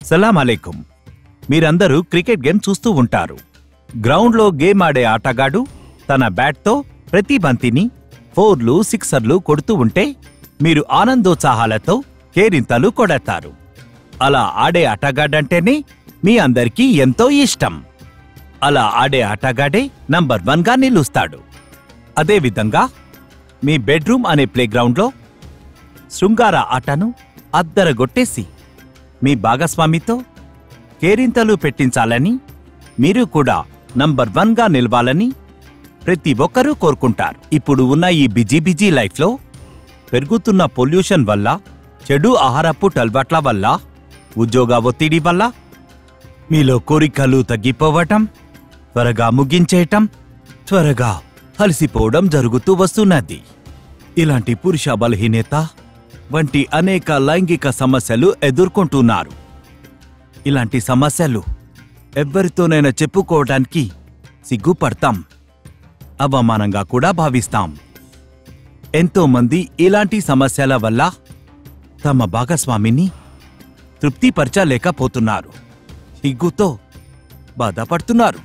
సలాం అలైకుం. మీరందరూ cricket game చూస్తూ ఉంటారు. గ్రౌండ్లో గేమ్ ఆడే ఆటగాడు తన బ్యాట్తో ప్రతి బంతిని 4లు 6ర్లు కొడుతూ ఉంటే మీరు ఆనందోత్సాహాలతో కేరింతలు కొడతారు. అలా ఆడే ఆటగాడంటేనే మీ అందరికీ ఎంతో ఇష్టం. అలా ఆడే ఆటగాడే నంబర్ 1గా నిలుస్తాడు. అదేవిధంగా మీ బెడ్రూమ్ అనే ప్లేగ్రౌండ్లో శృంగార ఆటను అద్దరగొట్టేసి మీ భాగస్వామితో కేరింతలు పెట్టించాలని, మీరు కూడా నంబర్ 1గా నిలవాలని ప్రతి ఒక్కరూ కోరుకుంటారు. ఇప్పుడు ఉన్న ఈ బిజీ లైఫ్లో పెరుగుతున్న పొల్యూషన్ వల్ల, చెడు ఆహారపు అలవాట్ల వల్ల, ఉద్యోగ ఒత్తిడి వల్ల మీలో కోరికలు తగ్గిపోవటం, త్వరగా ముగించేయటం, త్వరగా అలసిపోవడం జరుగుతూ వస్తున్నది. ఇలాంటి పురుష బలహీనత వంటి అనేక లైంగిక సమస్యలు ఎదుర్కొంటున్నారు. ఇలాంటి సమస్యలు ఎవ్వరితోనైనా చెప్పుకోవడానికి సిగ్గుపడతాం, అవమానంగా కూడా భావిస్తాం. ఎంతోమంది ఇలాంటి సమస్యల వల్ల తమ భాగస్వామిని తృప్తిపరచలేకపోతున్నారు. సిగ్గుతో బాధపడుతున్నారు.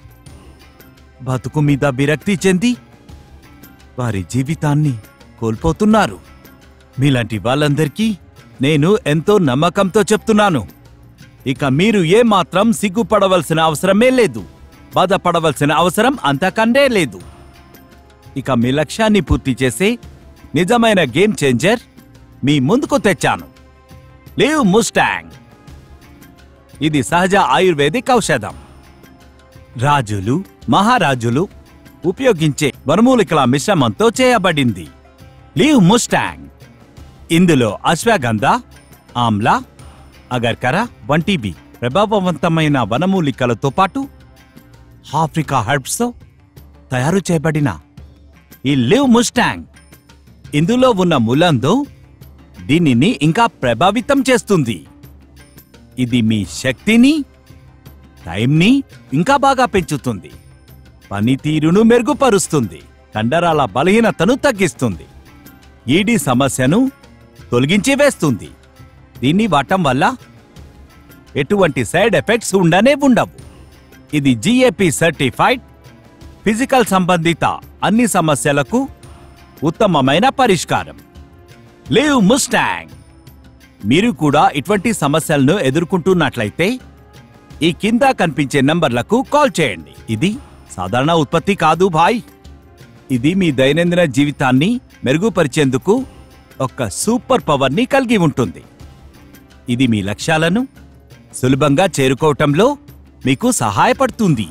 బతుకు మీద విరక్తి చెంది వారి జీవితాన్ని కోల్పోతున్నారు. మీలాంటి వాళ్ళందరికీ నేను ఎంతో నమ్మకంతో చెప్తున్నాను, ఇక మీరు ఏమాత్రం సిగ్గుపడవలసిన అవసరమే లేదు, బాధపడవలసిన అవసరం అంతకంటే లేదు. ఇక మీ లక్ష్యాన్ని పూర్తి చేసే నిజమైన గేమ్ చేంజర్ మీ ముందుకు తెచ్చాను. Live Mustang. ఇది సహజ ఆయుర్వేదిక్ ఔషధం. రాజులు, మహారాజులు ఉపయోగించే వనమూలికల మిశ్రమంతో చేయబడింది లివ్ ముస్టాంగ్. ఇందులో అశ్వగంధ, ఆమ్లా, అగర్కర వంటివి ప్రభావవంతమైన వనమూలికలతో పాటు ఆఫ్రికా హెర్బ్స్తో తయారు చేయబడిన ఈ లివ్ ముస్టాంగ్, ఇందులో ఉన్న ములందో దీనిని ఇంకా ప్రభావితం చేస్తుంది. ఇది మీ శక్తిని, టైంని ఇంకా బాగా పెంచుతుంది, పనితీరును మెరుగుపరుస్తుంది, కండరాల బలహీనతను తగ్గిస్తుంది, ఈడీ సమస్యను తొలగించి వేస్తుంది. దీన్ని వాడటం వల్ల ఎటువంటి సైడ్ ఎఫెక్ట్స్ ఉండవు. ఇది GAP సర్టిఫైడ్, ఫిజికల్ సంబంధిత అన్ని సమస్యలకు ఉత్తమమైన పరిష్కారం. Live Mustang. మీరు కూడా ఇటువంటి సమస్యలను ఎదుర్కొంటున్నట్లయితే ఈ కింద కనిపించే నంబర్లకు కాల్ చేయండి. ఇది సాధారణ ఉత్పత్తి కాదు భాయ్. ఇది మీ దైనందిన జీవితాన్ని మెరుగుపరిచేందుకు ఒక సూపర్ పవర్ని కలిగి ఉంటుంది. ఇది మీ లక్ష్యాలను సులభంగా చేరుకోవటంలో మీకు సహాయపడుతుంది.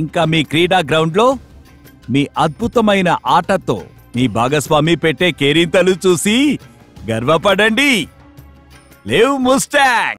ఇంకా మీ క్రీడా గ్రౌండ్లో మీ అద్భుతమైన ఆటతో మీ భాగస్వామి పెట్టే కేరింతలు చూసి గర్వపడండి. Live Mustang.